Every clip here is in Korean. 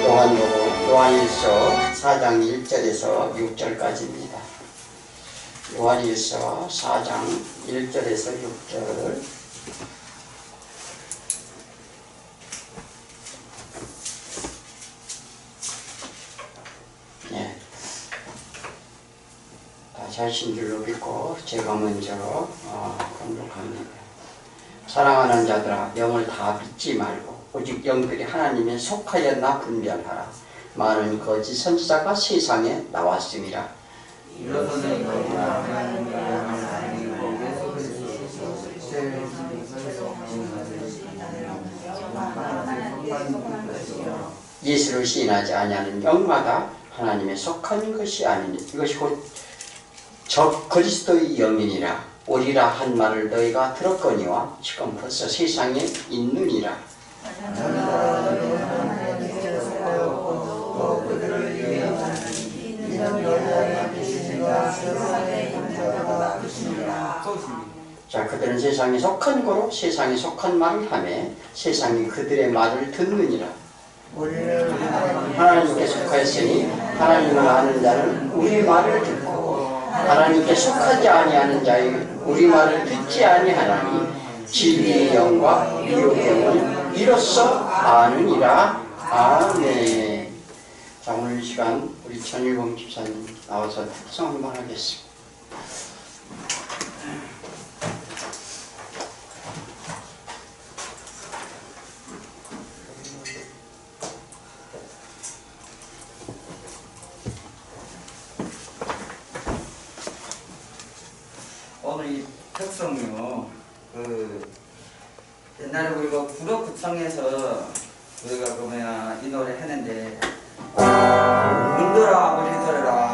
요한일서 4장 1절에서 6절까지입니다. 요한일서 4장 1절에서 6절. 다시 하신 줄로 믿고 제가 먼저 공독합니다. 사랑하는 자들아, 영을 다 믿지 말고 오직 영들이 하나님에 속하였나 분별하라. 많은 거짓 선지자가 세상에 나왔음이라. 예수를 시인하지 아니하는 영마다 하나님에 속한 것이 아니니 이것이 곧 적 그리스도의 영이니라. 오리라 한 말을 너희가 들었거니와 지금 벌써 세상에 있느니라. 자, 그들은 세상에 속한 거로 세상에 속한 말을 하며 세상이 그들의 말을 듣느니라. 하나님께 속하였으니 하나님을 아는 자는 우리 말을 듣고 하나님께 속하지 아니하는 자의 우리 말을 듣지 아니하나니 진리의 영과 미혹의 영을 이로써 아느니라. 아멘. 자, 오늘 이 시간 우리 전일봉 집사님 나와서 특성 한번 하겠습니다. 오늘 이 특성요, 옛날에 우리가 구로구청에서 우리가 이 노래 했는데, 문들아 우리 들으라.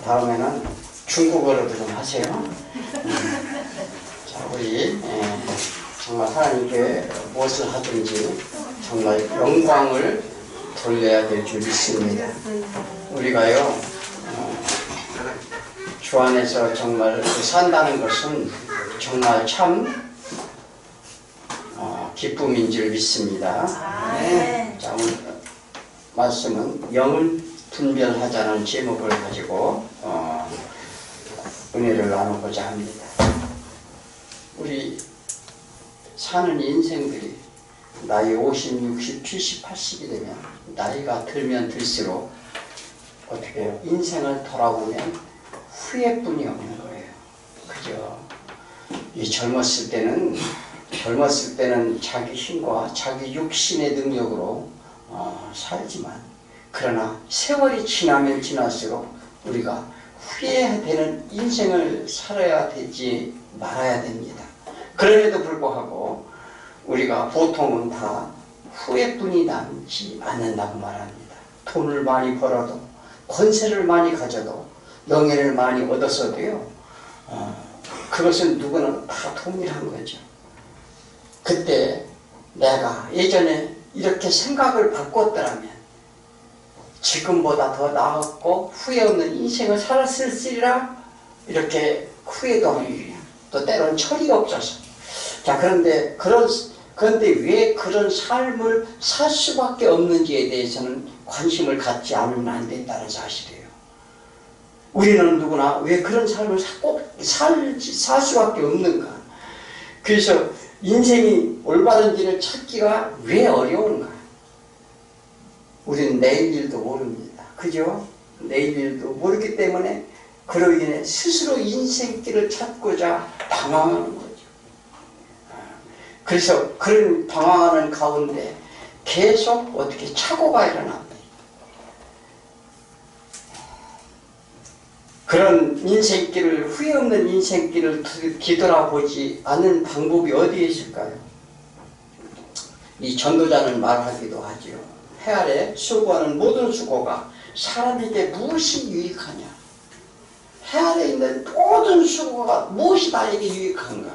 다음에는 중국어로도 좀 하세요. 자, 우리 정말 하나님께 무엇을 하든지 정말 영광을 돌려야 될 줄 믿습니다. 우리가요, 주 안에서 정말 산다는 것은 정말 참 기쁨인 줄 믿습니다. 자, 오늘 말씀은 영을 분별하자는 제목을 가지고 은혜를 나누고자 합니다. 우리 사는 인생들이 나이 50, 60, 70, 80이 되면 나이가 들면 들수록 어떻게 해요? 인생을 돌아보면 후회뿐이 없는 거예요. 그죠? 이 젊었을 때는 자기 힘과 자기 육신의 능력으로 살지만, 그러나 세월이 지나면 지날수록 우리가 후회되는 인생을 살아야 되지 말아야 됩니다. 그럼에도 불구하고 우리가 보통은 다 후회뿐이 남지 않는다고 말합니다. 돈을 많이 벌어도, 권세를 많이 가져도, 명예를 많이 얻었어도요, 그것은 누구나 다 동일한 거죠. 그때 내가 예전에 이렇게 생각을 바꿨더라면 지금보다 더 나았고 후회 없는 인생을 살았을지라, 이렇게 후회도 하고 또 때로는 철이 없어서. 자, 그런데 왜 그런 삶을 살 수밖에 없는지에 대해서는 관심을 갖지 않으면 안 된다는 사실이에요. 우리는 누구나 왜 그런 삶을 꼭 살 수밖에 없는가? 그래서 인생이 올바른 길을 찾기가 왜 어려운가? 우리는 내일 일도 모릅니다. 그죠? 내일 일도 모르기 때문에 그로 인해 스스로 인생길을 찾고자 방황하는 거죠. 그래서 그런 방황하는 가운데 계속 어떻게 착오가 일어납니다. 그런 인생길을, 후회 없는 인생길을 뒤돌아보지 않는 방법이 어디에 있을까요? 이 전도자는 말하기도 하지요. 해 아래 수고하는 모든 수고가 사람에게 무엇이 유익하냐? 해 아래 있는 모든 수고가 무엇이 나에게 유익한가?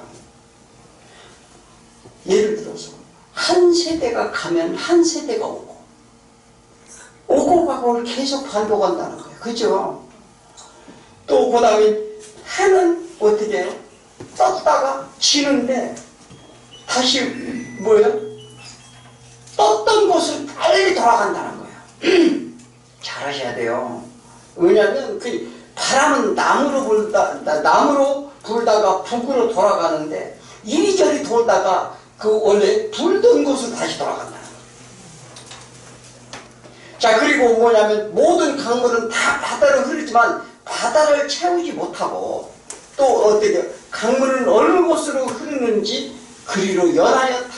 예를 들어서 한 세대가 가면 한 세대가 오고 가고를 계속 반복한다는 거예요. 그죠? 또 그 다음에 해는 어떻게 해요? 떴다가 지는데 다시 뭐예요? 떴던 곳을 빨리 돌아간다는 거예요. 잘하셔야 돼요. 왜냐하면 그 바람은 남으로 불다가 북으로 돌아가는데 이리저리 돌다가 그 원래 불던 곳으로 다시 돌아간다는 거예요. 자, 그리고 뭐냐면 모든 강물은 다 바다로 흐르지만 바다를 채우지 못하고, 또 어떻게 강물은 어느 곳으로 흐르는지 그리로 연하여 다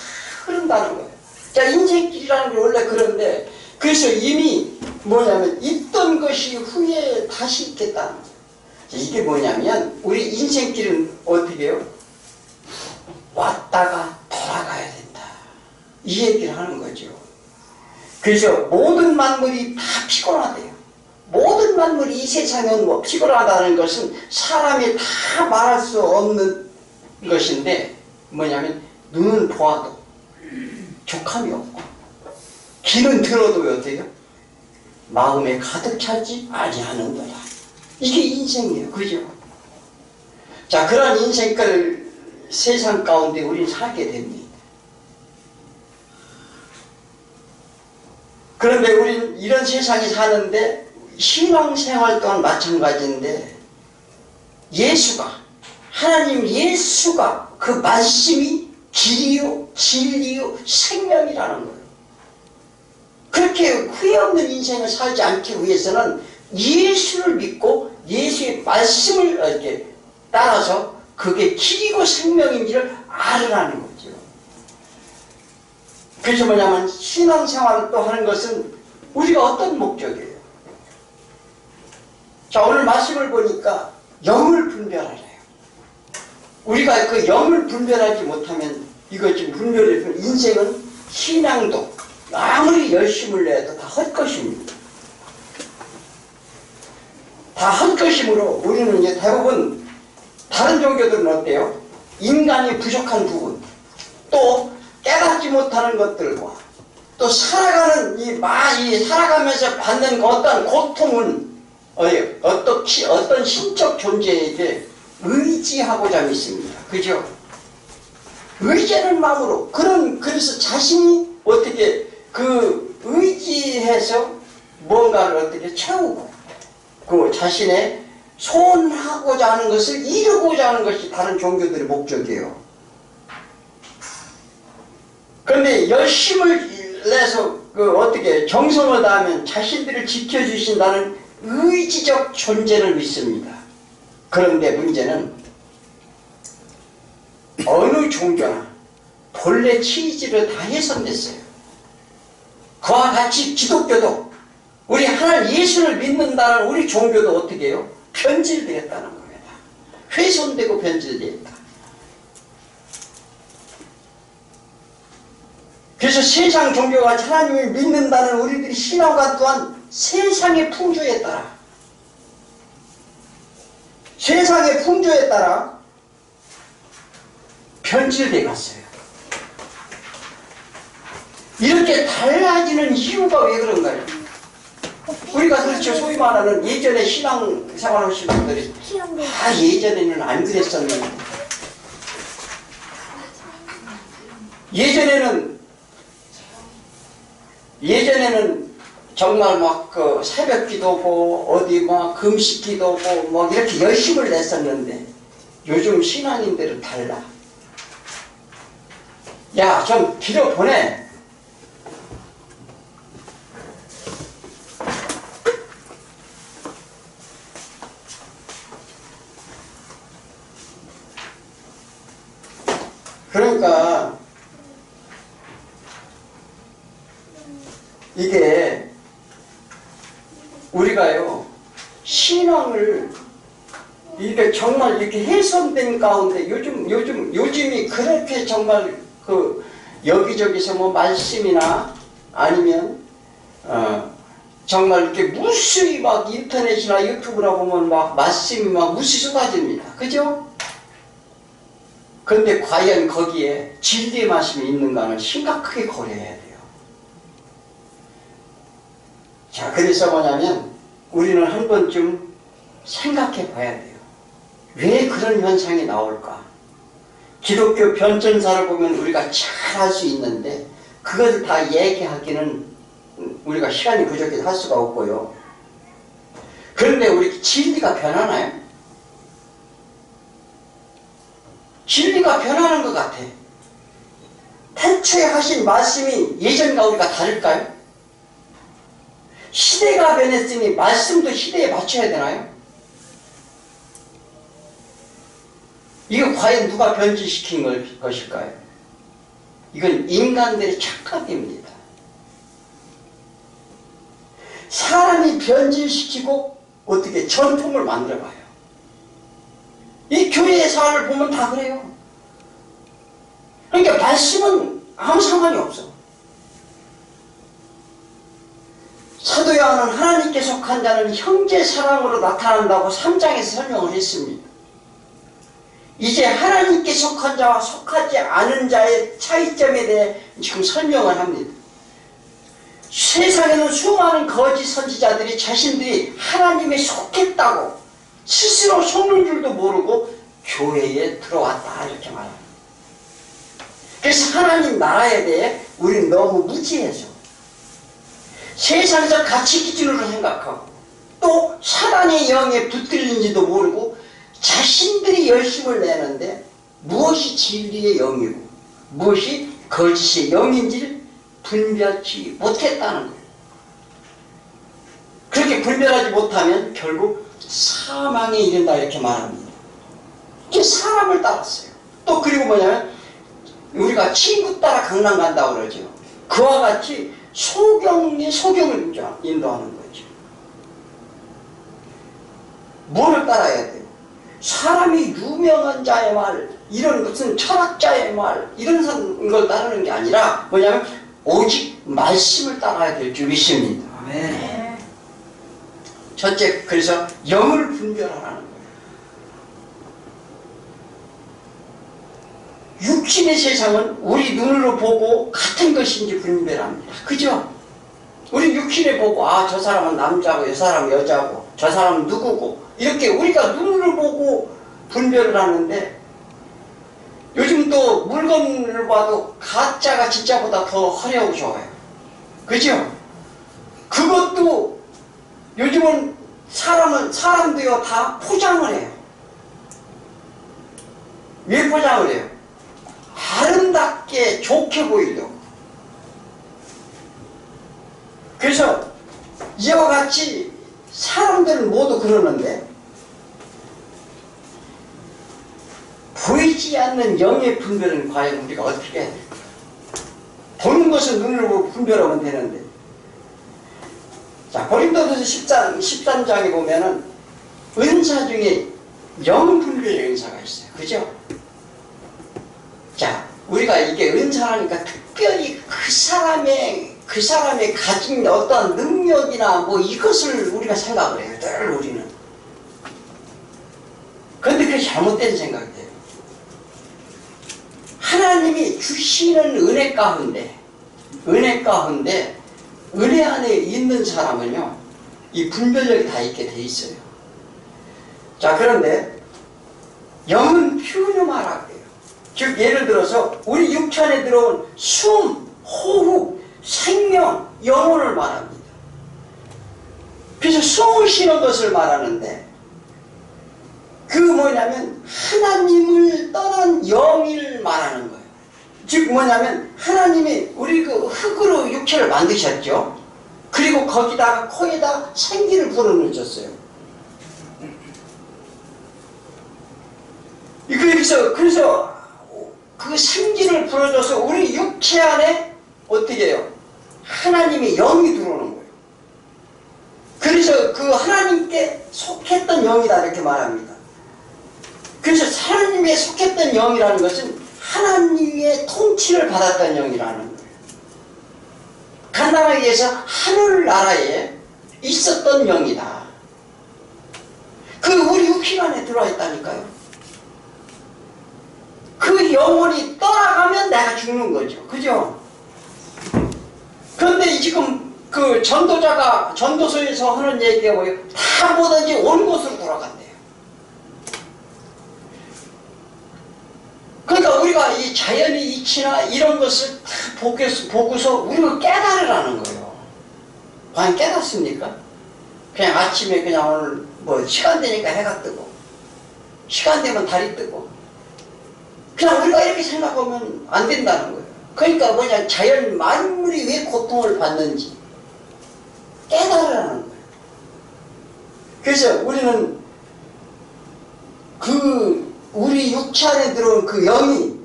흐른다는 거예요. 자, 인생길이라는 게 원래 그런데, 그래서 이미 뭐냐면 있던 것이 후에 다시 있겠다는 거예요. 이게 뭐냐면 우리 인생길은 어떻게 해요? 왔다가 돌아가야 된다, 이 얘기를 하는 거죠. 그래서 모든 만물이 다 피곤하대요. 모든 만물이 이 세상은 뭐 피곤하다는 것은 사람이 다 말할 수 없는 것인데, 뭐냐면 눈은 보아도 족함이 없고 귀는 들어도 어때요? 마음에 가득 차지 아니하는 거다. 이게 인생이에요. 그죠? 자, 그런 인생을 세상 가운데 우리는 살게 됩니다. 그런데 우리는 이런 세상에 사는데 신앙생활 또한 마찬가지인데, 하나님 예수가 그 말씀이 길이요 진리요 생명이라는 거예요. 그렇게 후회 없는 인생을 살지 않기 위해서는 예수를 믿고 예수의 말씀을 이렇게 따라서 그게 길이고 생명인지를 알으라는 거죠. 그래서 뭐냐면 신앙생활을 또 하는 것은 우리가 어떤 목적이에요? 자, 오늘 말씀을 보니까 영을 분별하래요. 우리가 그 영을 분별하지 못하면 이거 지금 분별해서 인생은 신앙도 아무리 열심을 내도 다 헛것입니다. 다 헛것이므로 우리는 이제 대부분 다른 종교들은 어때요? 인간이 부족한 부분, 또 깨닫지 못하는 것들과 또 살아가면서 받는 어떤 고통은 어떤 신적 존재에게 의지하고자 믿습니다. 그죠? 의지하는 마음으로 그래서 자신이 어떻게 그 의지해서 뭔가를 어떻게 채우고 그 자신의 소원하고자 하는 것을 이루고자 하는 것이 다른 종교들의 목적이에요. 그런데 열심을 내서 어떻게 정성을 다하면 자신들을 지켜주신다는 의지적 존재를 믿습니다. 그런데 문제는 종교나 본래 취지를 다 훼손됐어요. 그와 같이 기독교도 우리 하나님 예수를 믿는다는 우리 종교도 어떻게 해요? 변질되었다는 겁니다. 훼손되고 변질되었다. 그래서 세상 종교가 하나님을 믿는다는 우리들이 신앙과 또한 세상의 풍조에 따라 변질되어 갔어요. 이렇게 달라지는 이유가 왜 그런가요? 우리가 그렇죠. 소위 말하는 예전에 신앙생활 하신 분들이 예전에는 안 그랬었는데 예전에는 정말 막 그 새벽 기도고 어디 막 금식 기도고 뭐 이렇게 열심을 냈었는데 요즘 신앙인들은 달라. 야, 좀 길어 보내. 그러니까 이게 우리가요 신앙을 이게 정말 이렇게 훼손된 가운데 요즘이 그렇게 정말 그 여기저기서 뭐 말씀이나 아니면 정말 이렇게 무수히 막 인터넷이나 유튜브라 보면 막 말씀이 막 무수히 쏟아집니다. 그죠? 그런데 과연 거기에 진리의 말씀이 있는가는 심각하게 고려해야 돼요. 자, 그래서 뭐냐면 우리는 한 번쯤 생각해 봐야 돼요. 왜 그런 현상이 나올까? 기독교 변천사를 보면 우리가 잘 알 수 있는데 그것을 다 얘기하기는 우리가 시간이 부족해서 할 수가 없고요. 그런데 우리 진리가 변하나요? 진리가 변하는 것 같아. 태초에 하신 말씀이 예전과 우리가 다를까요? 시대가 변했으니 말씀도 시대에 맞춰야 되나요? 이거 과연 누가 변질시킨 것일까요? 이건 인간들의 착각입니다. 사람이 변질시키고 어떻게 전통을 만들어가요. 이 교회의 사람을 보면 다 그래요. 그러니까 말씀은 아무 상관이 없어. 사도 요한은 하나님께 속한 자는 형제 사랑으로 나타난다고 3장에서 설명을 했습니다. 이제 하나님께 속한 자와 속하지 않은 자의 차이점에 대해 지금 설명을 합니다. 세상에는 수많은 거짓 선지자들이 자신들이 하나님에 속했다고 스스로 속는 줄도 모르고 교회에 들어왔다 이렇게 말합니다. 그래서 하나님 나라에 대해 우리는 너무 무지해서 세상에서 가치 기준으로 생각하고 또 사단의 영에 붙들린지도 모르고 자신들이 열심을 내는데 무엇이 진리의 영이고 무엇이 거짓의 영인지를 분별치 못했다는 거예요. 그렇게 분별하지 못하면 결국 사망에 이른다 이렇게 말합니다. 이게 사람을 따랐어요. 또 그리고 뭐냐면 우리가 친구 따라 강남 간다고 그러죠. 그와 같이 소경을 인도하는 거죠. 뭐를 따라야 돼요? 사람이 유명한 자의 말, 이런 무슨 철학자의 말, 이런 걸 따르는 게 아니라 뭐냐면 오직 말씀을 따라야 될 줄 믿습니다. 아멘. 첫째, 그래서 영을 분별하라는 거예요. 육신의 세상은 우리 눈으로 보고 같은 것인지 분별합니다. 그죠? 우리 육신에 보고 저 사람은 남자고 저 사람은 여자고 저 사람은 누구고 이렇게 우리가 눈으로 보고 분별을 하는데 요즘 또 물건을 봐도 가짜가 진짜보다 더 화려하고 좋아요. 그죠? 그것도 요즘은 사람도요 다 포장을 해요. 왜 포장을 해요? 아름답게 좋게 보이려고. 그래서 이와 같이 사람들은 모두 그러는데 보이지 않는 영의 분별은 과연 우리가 어떻게 해야 될까? 보는 것은 눈으로 보고 분별하면 되는데. 자, 고린도전서 13장에 보면은 은사 중에 영분별의 은사가 있어요. 그죠? 자, 우리가 이게 은사라니까 특별히 그 사람의 가진 어떤 능력이나 뭐 이것을 우리가 생각을 해요. 늘 우리는. 그런데 그게 잘못된 생각이에요. 하나님이 주시는 은혜 가운데 은혜 안에 있는 사람은요, 이 분별력이 다 있게 돼 있어요. 자, 그런데 영은 퓨뉴마라고 해요. 즉 예를 들어서 우리 육체 안에 들어온 숨, 호흡, 생명, 영혼을 말합니다. 그래서 숨을 쉬는 것을 말하는데 그 뭐냐면 하나님을 떠난 영을 말하는 거예요. 즉 뭐냐면 하나님이 우리 그 흙으로 육체를 만드셨죠. 그리고 거기다가 코에다 생기를 불어넣으셨어요. 그래서 그 생기를 불어줘서 우리 육체 안에 어떻게 해요? 하나님의 영이 들어오는 거예요. 그래서 그 하나님께 속했던 영이다 이렇게 말합니다. 그래서 하나님에 속했던 영이라는 것은 하나님의 통치를 받았던 영이라는 거예요. 간단하게 얘기해서 하늘나라에 있었던 영이다. 그 우리 육신 안에 들어와 있다니까요. 그 영혼이 떠나가면 내가 죽는 거죠. 그죠? 그런데 지금 그 전도자가 전도서에서 하는 얘기가 뭐예요? 다 뭐든지 온 곳으로 돌아간대요. 그러니까 우리가 이 자연의 이치나 이런 것을 다 보고서 우리가 깨달으라는 거예요. 과연 깨닫습니까? 그냥 아침에 그냥 오늘 뭐 시간 되니까 해가 뜨고 시간 되면 달이 뜨고 그냥 우리가 이렇게 생각하면 안 된다는 거예요. 그러니까 뭐냐, 자연 만물이 왜 고통을 받는지 깨달으라는 거예요. 그래서 우리는 우리 육체 안에 들어온 그 영이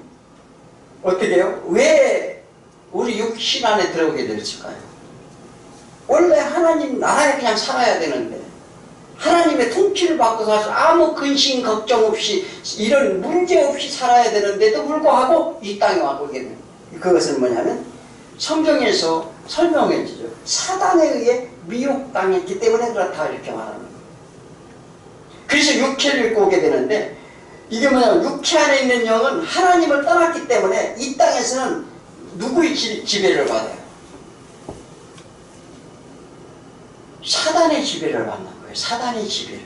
어떻게 해요? 왜 우리 육신 안에 들어오게 됐을까요? 원래 하나님 나라에 그냥 살아야 되는데 하나님의 통치를 받고 살아서 아무 근심 걱정 없이 이런 문제 없이 살아야 되는데도 불구하고 이 땅에 와보게 됩니다. 그것은 뭐냐면 성경에서 설명해 주죠. 사단에 의해 미혹당했기 때문에 그렇다 이렇게 말하는 거예요. 그래서 육체를 입고 오게 되는데 이게 뭐냐면 육체 안에 있는 영은 하나님을 떠났기 때문에 이 땅에서는 누구의 지배를 받아요? 사단의 지배를 받는 거예요. 사단의 지배를.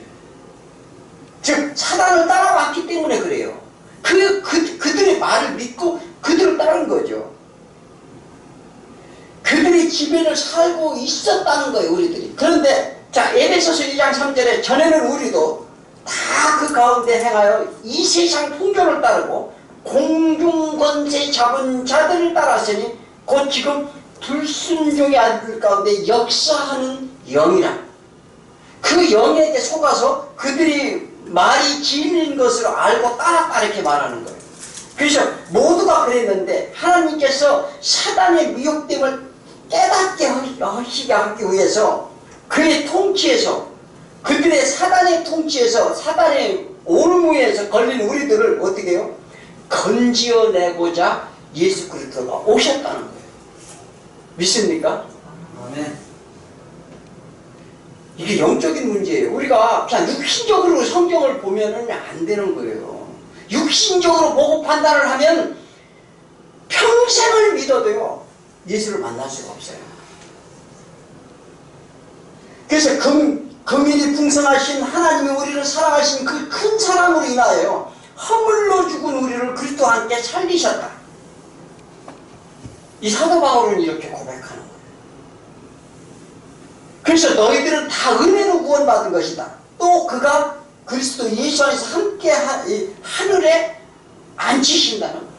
즉 사단을 따라왔기 때문에 그래요. 그들의 말을 믿고 그들을 따른 거죠. 그들의 지배를 살고 있었다는 거예요. 우리들이. 그런데 자, 에베소서 2장 3절에 전에는 우리도 다 그 가운데 행하여 이 세상 풍조를 따르고 공중 권세 잡은 자들을 따랐으니 곧 지금 불순종의 아들 가운데 역사하는 영이라. 그 영에게 속아서 그들이 말이 진리인 것으로 알고 따랐다 이렇게 말하는 거예요. 그래서 모두가 그랬는데 하나님께서 사단의 미혹됨을 깨닫게 하기 위해서 그의 통치에서 그들의 사단의 통치에서 사단의 올무에서 걸린 우리들을 어떻게 해요? 건지어내고자 예수 그리스도가 오셨다는 거예요. 믿습니까? 아멘. 이게 영적인 문제예요. 우리가 그냥 육신적으로 성경을 보면은 안 되는 거예요. 육신적으로 보고 판단을 하면 평생을 믿어도요 예수를 만날 수가 없어요. 그래서 긍휼이 풍성하신 하나님이 우리를 사랑하신 그 큰 사랑으로 인하여 허물로 죽은 우리를 그리스도와 함께 살리셨다. 이 사도 바울은 이렇게 고백하는 거예요. 그래서 너희들은 다 은혜로 구원받은 것이다. 또 그가 그리스도 예수 안에서 함께 하늘에 앉히신다는 거예요.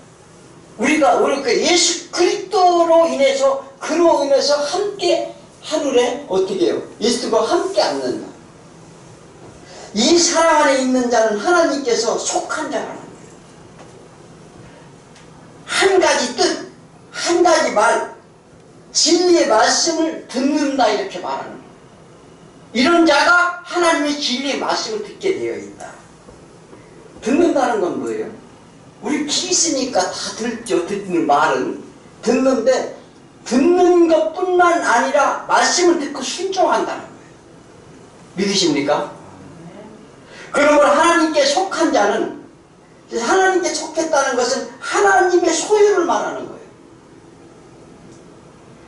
우리가 그 예수 그리스도로 인해서 그로 인해서 함께 하늘에 어떻게 해요? 예수와 함께 앉는다. 이 사랑 안에 있는 자는 하나님께서 속한 자라는 거예요. 진리의 말씀을 듣는다 이렇게 말하는 거예요. 이런 자가 하나님의 진리의 말씀을 듣게 되어 있다. 듣는다는 건 뭐예요? 우리 귀 있으니까 다 듣죠. 듣는 말은 듣는데 듣는 것뿐만 아니라 말씀을 듣고 순종한다는 거예요. 믿으십니까? 그러면 하나님께 속한 자는, 하나님께 속했다는 것은 하나님의 소유를 말하는 거예요.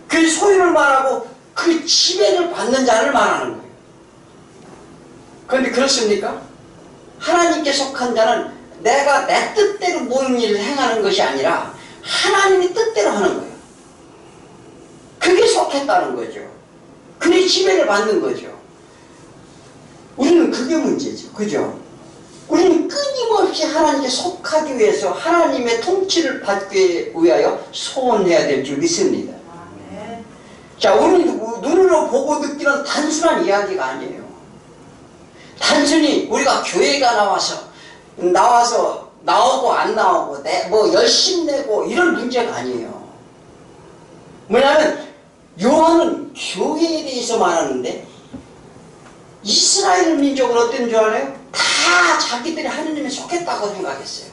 그 소유를 말하고 그 지배를 받는 자를 말하는 거예요. 그런데 그렇습니까? 하나님께 속한 자는 내가 내 뜻대로 모든 일을 행하는 것이 아니라 하나님의 뜻대로 하는 거예요. 그게 속했다는 거죠. 그의 지배를 받는 거죠. 우리는 그게 문제죠. 그죠? 우리는 끊임없이 하나님께 속하기 위해서 하나님의 통치를 받기 위하여 소원해야 될 줄 믿습니다. 자, 우리는 눈으로 보고 듣기는 단순한 이야기가 아니에요. 단순히 우리가 교회가 나와서 나오고 안 나오고 뭐 열심히 내고 이런 문제가 아니에요. 뭐냐면 요한은 교회에 대해서 말하는데 이스라엘 민족은 어떤 줄 알아요? 다 자기들이 하느님에 속했다고 생각했어요.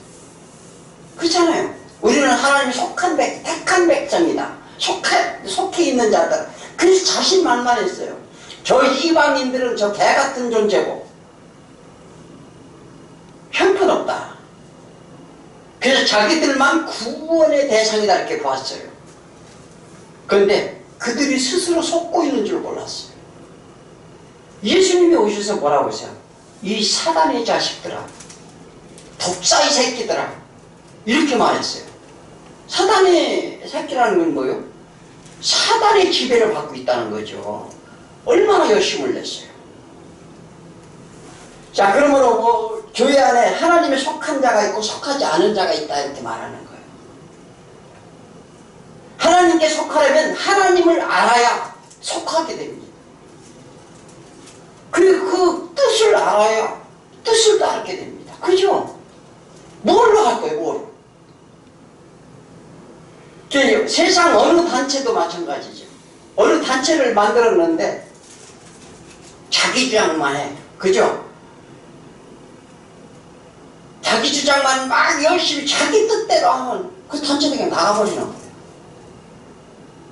그렇잖아요. 우리는 하나님이 속한 택한 백성이다. 속해 있는 자다. 그래서 자신만만했어요. 저 이방인들은 저 개 같은 존재고 형편없다. 그래서 자기들만 구원의 대상이다 이렇게 보았어요. 그런데 그들이 스스로 속고 있는 줄 몰랐어요. 예수님이 오셔서 뭐라고 하세요? 이 사단의 자식들아, 독사의 새끼들아, 이렇게 말했어요. 사단의 새끼라는 건 뭐예요? 사단의 지배를 받고 있다는 거죠. 얼마나 열심을 냈어요. 자, 그러므로 뭐 교회 안에 하나님에 속한 자가 있고 속하지 않은 자가 있다 이렇게 말하는 거예요. 하나님께 속하려면 하나님을 알아야 속하게 됩니다. 그리고 그 뜻을 알아야 뜻을 따르게 됩니다. 그죠? 뭘로 할 거예요? 뭘? 세상 어느 단체도 마찬가지죠. 어느 단체를 만들었는데 자기 주장만 해. 그죠? 자기 주장만 막 열심히 자기 뜻대로 하면 그 단체가 그냥 나가버리는 거예요.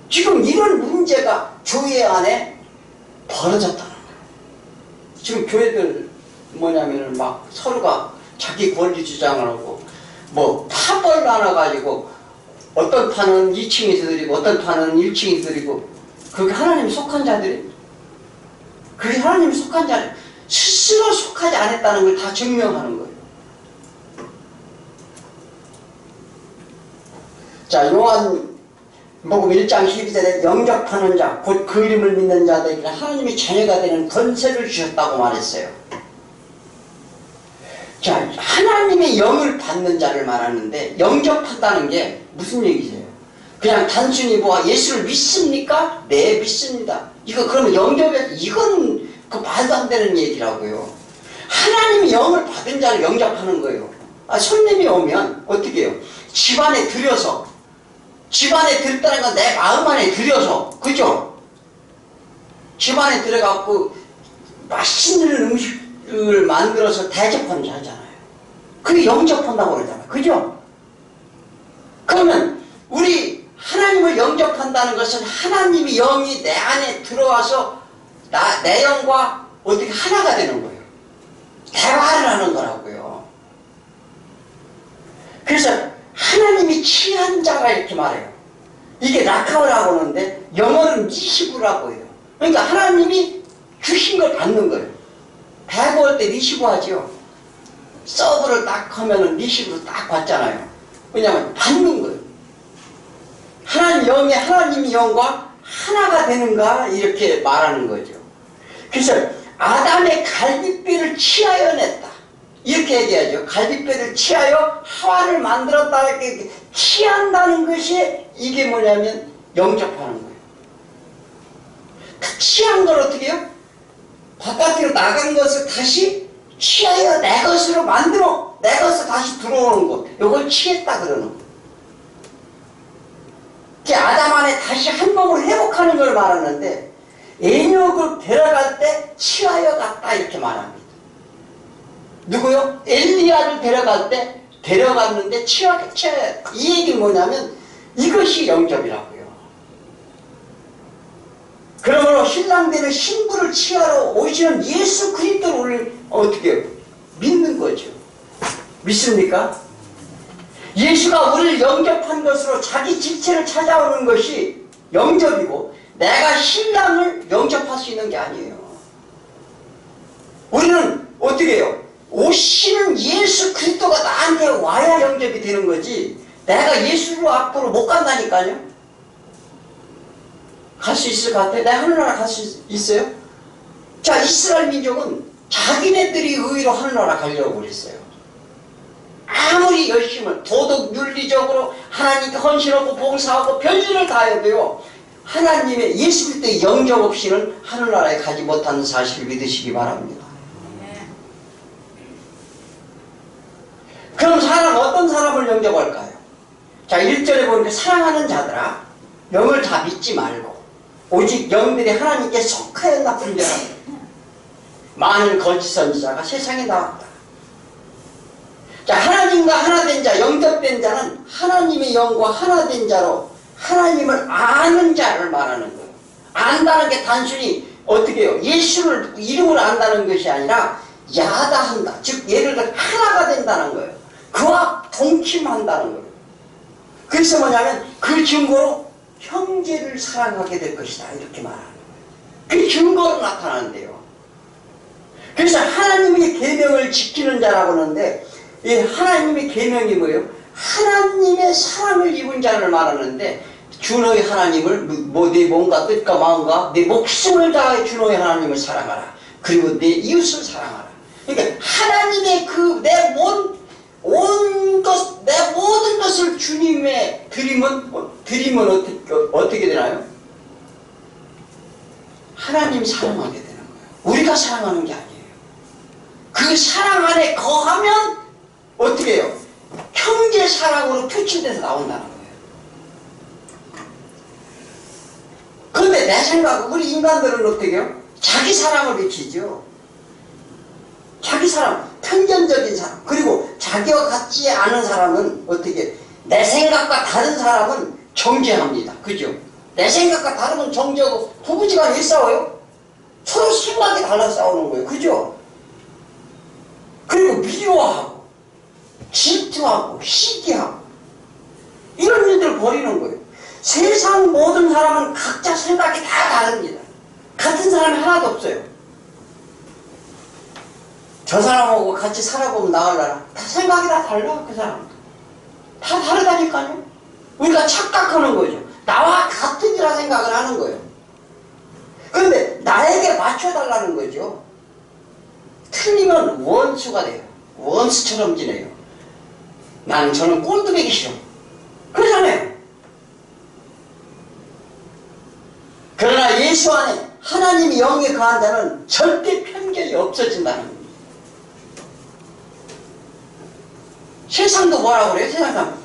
지금 이런 문제가 교회 안에 벌어졌다는 거예요. 지금 교회들 뭐냐면은 막 서로가 자기 권리 주장을 하고 뭐 파벌 나눠가지고 어떤 파는 2층에서 드리고 어떤 파는 1층에서 드리고 그게 하나님이 속한 자들이 그게 하나님이 속한 자들 스스로 속하지 않았다는 걸 다 증명하는 거예요. 자, 요한복음 1장 12절에 영접하는 자, 곧 그 이름을 믿는 자들에게 하나님의 자녀가 되는 권세를 주셨다고 말했어요. 자, 하나님의 영을 받는 자를 말하는데 영접한다는 게 무슨 얘기세요? 그냥 단순히 뭐 예수를 믿습니까? 네, 믿습니다. 이거 그러면 영접해서 이건 그 말도 안 되는 얘기라고요. 하나님의 영을 받은 자를 영접하는 거예요. 손님이 오면 어떻게 해요? 집안에 들여서 집안에 들었다는 건 내 마음 안에 들여서, 그죠? 집안에 들어갖고 맛있는 음식을 만들어서 대접하는 자잖아요. 그게 영접한다고 그러잖아요. 그죠? 그러면 우리 하나님을 영접한다는 것은 하나님의 영이 내 안에 들어와서 내 영과 어떻게 하나가 되는 거예요. 대화를 하는 거라고요. 그래서 하나님이 취한 자가 이렇게 말해요. 이게 라카오라고 하는데 영어는 니시부라고 해요. 그러니까 하나님이 주신 걸 받는 거예요. 배구할 때 니시부 하죠. 서브를 딱 하면은 니시부로 딱 받잖아요. 왜냐하면 받는 거예요. 하나님이 영과 하나가 되는가 이렇게 말하는 거죠. 그래서 아담의 갈빗뼈를 취하여 냈다. 이렇게 얘기하죠. 갈빗뼈를 취하여 하와를 만들었다. 이렇게 취한다는 것이 이게 뭐냐면 영접하는 거예요. 그 취한 걸 어떻게 해요? 바깥으로 나간 것을 다시 취하여 내 것으로 만들어 내 것을 다시 들어오는 것. 이걸 취했다 그러는 거예요. 아담 안에 다시 한 몸을 회복하는 걸 말하는데 에녹을 데려갈 때 치하여 갔다 이렇게 말합니다. 누구요? 엘리야를 데려갈 때 데려갔는데 치하여. 이 얘기는 뭐냐면 이것이 영접이라고요. 그러므로 신랑되는 신부를 취하러 오시는 예수 그리스도를 어떻게 믿는 거죠. 믿습니까? 예수가 우리를 영접한 것으로 자기 지체를 찾아오는 것이 영접이고 내가 신랑을 영접할 수 있는 게 아니에요. 우리는 어떻게 해요? 오시는 예수 그리스도가 나한테 와야 영접이 되는 거지 내가 예수로 앞으로 못 간다니까요. 갈 수 있을 것 같아? 내가 하늘나라 갈 수 있어요? 자, 이스라엘 민족은 자기네들이 의로 하늘나라 가려고 그랬어요. 아무리 열심을 도덕 윤리적으로 하나님께 헌신하고 봉사하고 별일을 다 해도요 하나님의 예수 그리스도의 영접 없이는 하늘나라에 가지 못하는 사실을 믿으시기 바랍니다. 그럼 사람 어떤 사람을 영접할까요? 자, 1절에 보니까 사랑하는 자들아 영을 다 믿지 말고 오직 영들이 하나님께 속하였나 분별하라. 만일 거짓 선지자가 세상에 나왔다. 자, 하나님과 하나된 자, 영접된 자는 하나님의 영과 하나된 자로 하나님을 아는 자를 말하는 거예요. 안다는 게 단순히 어떻게 해요? 예수를 이름을 안다는 것이 아니라 야다한다. 즉 예를 들어 하나가 된다는 거예요. 그와 동침한다는 거예요. 그래서 뭐냐면 그 증거로 형제를 사랑하게 될 것이다 이렇게 말하는 거예요. 그 증거로 나타나는데요. 그래서 하나님의 계명을 지키는 자라고 하는데 이 하나님의 계명이 뭐예요? 하나님의 사랑을 입은 자를 말하는데 주 너의 하나님을 네 몸과 뜻과 마음과 내 목숨을 다해 주 너의 하나님을 사랑하라. 그리고 내 이웃을 사랑하라. 그러니까 하나님의 내 모든 것을 주님의 드리면 어떻게 되나요? 하나님 사랑하게 되는 거예요. 우리가 사랑하는 게 아니에요. 그 사랑 안에 거하면 어떻게 해요? 형제 사랑으로 표출돼서 나온다는 거예요. 그런데 내 생각은 우리 인간들은 어떻게 해요? 자기 사랑을 비치죠. 자기 사랑, 편견적인 사람, 그리고 자기와 같지 않은 사람은 어떻게 내 생각과 다른 사람은 정죄합니다. 그죠? 내 생각과 다르면 정죄하고 부부지간에 왜 싸워요? 서로 생각이 달라서 싸우는 거예요. 그죠? 그리고 미워하고 질투하고 시기하고 이런 일들을 벌이는 거예요. 세상 모든 사람은 각자 생각이 다 다릅니다. 같은 사람이 하나도 없어요. 저 사람하고 같이 살아보면 나을라나? 다 생각이 다 달라. 그 사람 다 다르다니까요. 우리가 착각하는 거죠. 나와 같으리라 생각을 하는 거예요. 그런데 나에게 맞춰달라는 거죠. 틀리면 원수가 돼요. 원수처럼 지내요. 저는 꼴뚜기기 싫어. 그러잖아요. 그러나 예수 안에 하나님이 영에 거한 자는 절대 편견이 없어진다는 겁니다. 세상도 뭐라고 그래요? 세상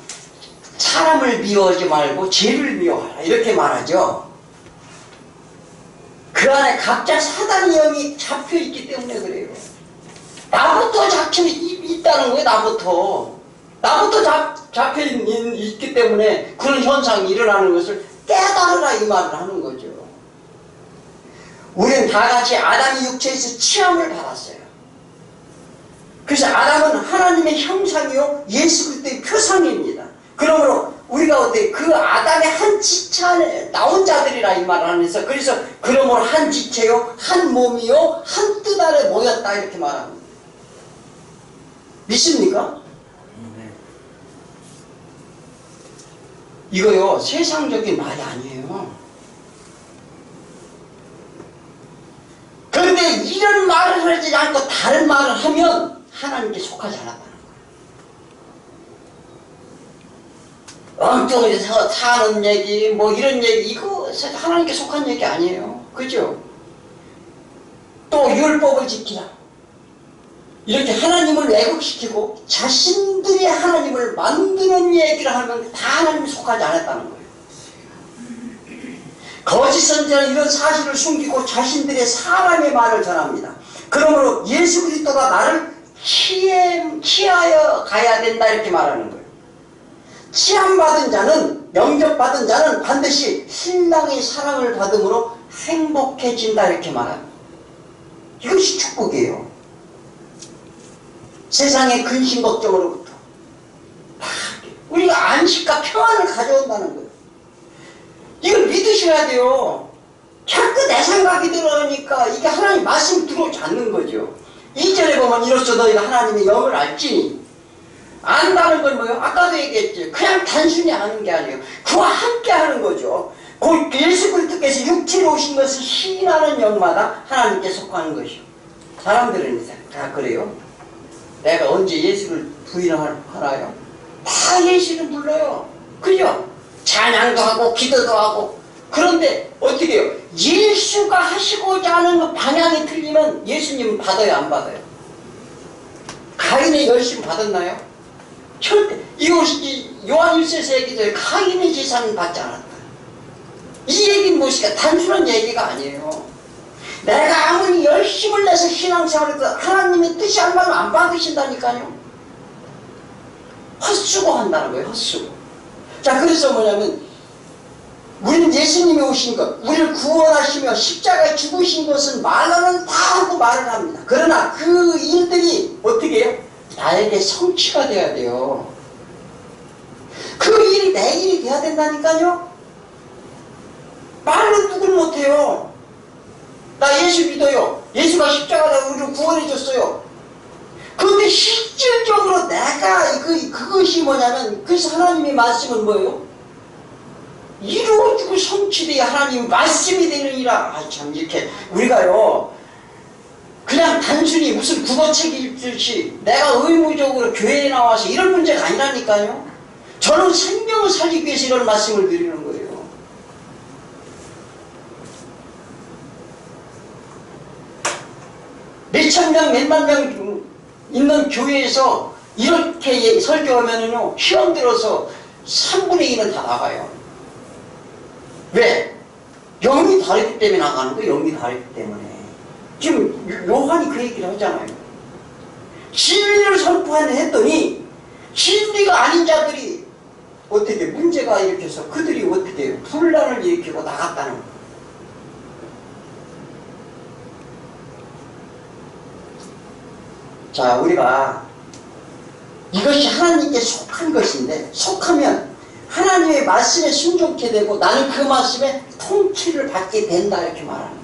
사람을 미워하지 말고 죄를 미워하라 이렇게 말하죠. 그 안에 각자 사단의 영이 잡혀있기 때문에 그래요. 나부터 잡혀있다는 거예요. 나부터 잡혀있기 때문에 그런 현상이 일어나는 것을 깨달으라 이 말을 하는 거죠. 우리는 다 같이 아담의 육체에서 취함을 받았어요. 그래서 아담은 하나님의 형상이요 예수 그리스도의 표상입니다. 그러므로 우리가 어때 그 아담의 한 지체 안에 나온 자들이라 이 말을 하면서 그래서 그러므로 한 지체요 한 몸이요 한 뜻 아래 모였다 이렇게 말합니다. 믿습니까? 이거요 세상적인 말이 아니에요. 그런데 이런 말을 하지 않고 다른 말을 하면 하나님께 속하지 않았다는 거예요. 엉뚱하게 사는 얘기 뭐 이런 얘기 이거 하나님께 속한 얘기 아니에요. 그죠? 또 율법을 지키라 이렇게 하나님을 왜곡시키고 자신들이 하나님을 만드는 얘기를 하면 다 하나님께 속하지 않았다는 거예요. 거짓 선지자는 이런 사실을 숨기고 자신들의 사람의 말을 전합니다. 그러므로 예수 그리스도가 나를 취하여 가야 된다 이렇게 말하는 거예요. 취함받은 자는, 영접받은 자는 반드시 신랑의 사랑을 받음으로 행복해진다 이렇게 말합니다. 이것이 축복이에요. 세상의 근심 걱정으로부터 우리가 안식과 평안을 가져온다는 거예요. 이걸 믿으셔야 돼요. 자꾸 내 생각이 들어오니까 이게 하나님 말씀 들어오지 않는 거죠. 2절에 보면 이로써 너희가 하나님의 영을 알지니, 안다는 건 뭐예요? 아까도 얘기했죠. 그냥 단순히 아는 게 아니에요. 그와 함께 하는 거죠. 곧 예수 그리스도께서 육체로 오신 것을 시인하는 영마다 하나님께 속하는 것이요. 사람들은 다 그래요. 내가 언제 예수를 부인하나요? 다 예수를 불러요. 그죠? 찬양도 하고 기도도 하고. 그런데 어떻게 해요? 예수가 하시고자 하는 방향이 틀리면 예수님은 받아요, 안 받아요? 가인의 열심 받았나요? 절대. 이것이 요한 1서에서 얘기해요. 가인의 재산은 받지 않았다. 이 얘기는 무엇일까? 단순한 얘기가 아니에요. 내가 아무리 열심을 내서 신앙생활을 해도 하나님의 뜻이 안 받으면 안 받으신다니까요. 헛수고 한다는 거예요. 헛수고. 자, 그래서 뭐냐면 우리는 예수님이 오신 것, 우리를 구원하시며 십자가에 죽으신 것은 말로는 다 하고 말을 합니다. 그러나 그 일들이 어떻게 해요? 나에게 성취가 돼야 돼요. 그 일이 내 일이 돼야 된다니까요. 말로 누굴 못해요. 나 예수 믿어요. 예수가 십자가로 우리를 구원해줬어요. 그런데 실질적으로 내가 그것이 뭐냐면, 그래서 하나님의 말씀은 뭐예요? 이루어지고 성취돼야 하나님의 말씀이 되느니라. 아, 참, 이렇게 우리가요 그냥 단순히 무슨 국어책 읽듯이 내가 의무적으로 교회에 나와서 이런 문제가 아니라니까요. 저는 생명을 살리기 위해서 이런 말씀을 드리는 거예요. 몇천 명, 몇만 명 있는 교회에서 이렇게 설교하면은요, 시험 들어서 3분의 1은 다 나가요. 왜? 영이 다르기 때문에 나가는 거예요. 영이 다르기 때문에. 지금 요한이 그 얘기를 하잖아요. 진리를 선포했더니 진리가 아닌 자들이 어떻게 문제가 일으켜서 그들이 어떻게 분란을 일으키고 나갔다는 거예요. 자, 우리가 이것이 하나님께 속한 것인데, 속하면 하나님의 말씀에 순종케 되고 나는 그 말씀에 통치를 받게 된다 이렇게 말합니다.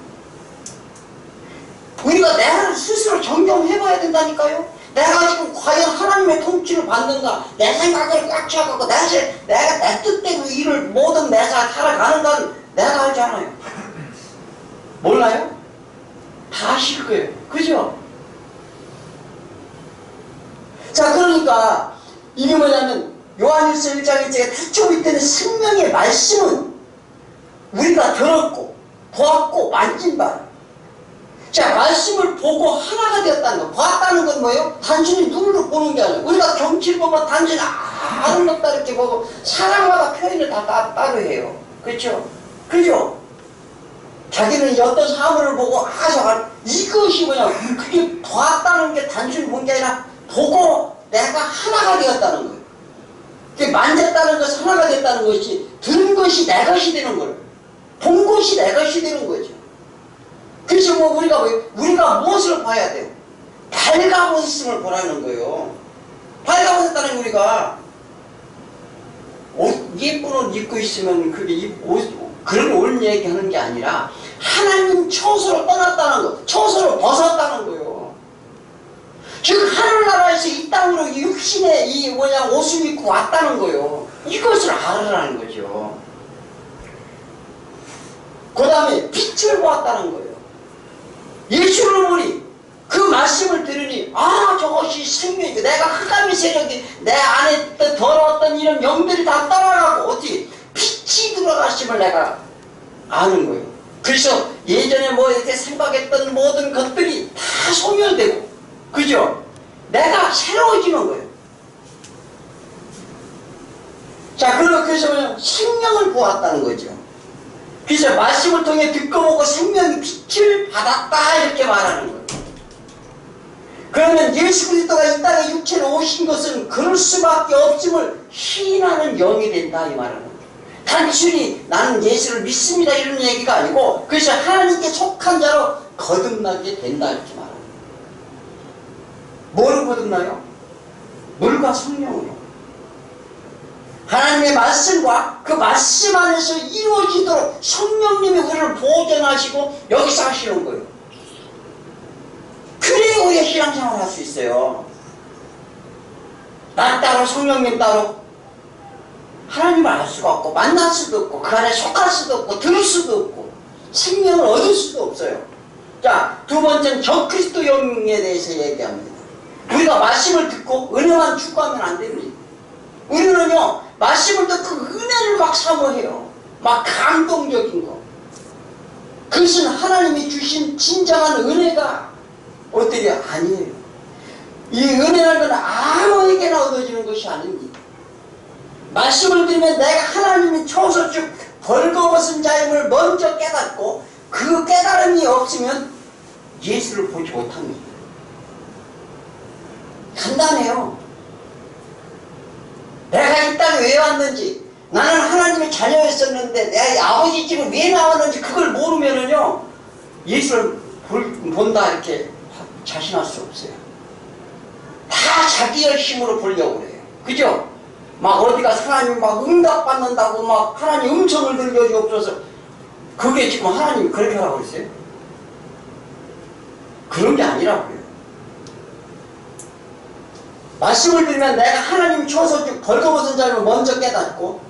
우리가 내가 스스로 점검해봐야 된다니까요. 내가 지금 과연 하나님의 통치를 받는가, 내 생각을 꽉 차고 내가 내 뜻대로 일을 모든 내가 살아가는 건 내가 알잖아요. 몰라요? 다 아실 거예요. 그죠? 자, 그러니까 이게 뭐냐면 요한일서 1장 1절에 태초 밑에는 생명의 말씀은 우리가 들었고 보았고 만진 바. 자, 말씀을 보고 하나가 되었다는 거. 봤다는 건 뭐예요? 단순히 눈으로 보는 게 아니에요. 우리가 경치를 보면 단순히 아름답다 이렇게 보고 사람마다 표현을 다 따로 해요. 그렇죠? 그죠? 자기는 어떤 사물을 보고 이것이 뭐냐, 그게 봤다는 게 단순히 본 게 아니라 보고 내가 하나가 되었다는 거예요. 그게 만졌다는 것은 하나가 됐다는 것이, 들은 것이 내 것이 되는 거예요. 본 것이 내 것이 되는 거죠. 그래서 뭐 우리가 무엇을 봐야 돼요? 발가벗었음을 보라는 거예요. 발가벗었다는 우리가 예쁜 옷 입고 있으면 그게 그런 옳은 얘기 하는 게 아니라 하나님 처소로 떠났다는 거, 처소로 벗었다는 거예요. 즉 하늘나라에서 이 땅으로 육신의 옷을 입고 왔다는 거예요. 이것을 알으라는 거죠. 그 다음에 빛을 보았다는 거예요. 예수를 보니 그 말씀을 들으니 저것이 생명이고 내가 흑암의 세력이 내 안에 더러웠던 이런 영들이 다 떠나가고 어떻게 빛이 들어가심을 내가 아는 거예요. 그래서 예전에 이렇게 생각했던 모든 것들이 다 소멸되고, 그죠? 내가 새로워지는 거예요. 자, 그래서 생명을 보았다는 거죠. 그래서 말씀을 통해 듣고 보고 생명의 빛을 받았다 이렇게 말하는 거예요. 그러면 예수 그리스도가 이 땅에 육체로 오신 것은 그럴 수밖에 없음을 시인하는 영이 된다 이 말하는 거예요. 단순히 나는 예수를 믿습니다 이런 얘기가 아니고 그래서 하나님께 속한 자로 거듭나게 된다 이렇게 말하는 거예요. 뭐로 거듭나요? 물과 성령으로. 하나님의 말씀과 그 말씀 안에서 이루어지도록 성령님이 우리를 보존하시고 여기서 하시는 거예요. 그래야 우리가 신앙생활을 할 수 있어요. 나 따로 성령님 따로 하나님을 알 수가 없고 만날 수도 없고 그 안에 속할 수도 없고 들을 수도 없고 생명을 얻을 수도 없어요. 자, 두 번째는 적그리스도 영에 대해서 얘기합니다. 우리가 말씀을 듣고 은혜만 추구하면 안 됩니다. 우리는요 말씀을 듣고 은혜를 막 사모해요. 막 감동적인 거. 그것은 하나님이 주신 진정한 은혜가 어때요? 아니에요. 이 은혜라는 건 아무에게나 얻어지는 것이 아닙니다. 말씀을 들으면 내가 하나님이 쳐서 쭉 벌거벗은 자임을 먼저 깨닫고 그 깨달음이 없으면 예수를 보지 못합니다. 간단해요. 내가 이 땅에 왜 왔는지, 나는 하나님의 자녀였었는데 내가 아버지 집을 왜 나왔는지 그걸 모르면은요 예수를 본다 이렇게 자신할 수 없어요. 다 자기 열심으로 보려고 그래요. 그죠? 막 어디가 하나님 막 응답받는다고 막 하나님 음성을 들려주옵소서. 그게 지금 하나님이 그렇게 하라고 그랬어요? 그런 게 아니라고요. 말씀을 들으면 내가 하나님 쳐서 쭉 벌거벗은 자를 먼저 깨닫고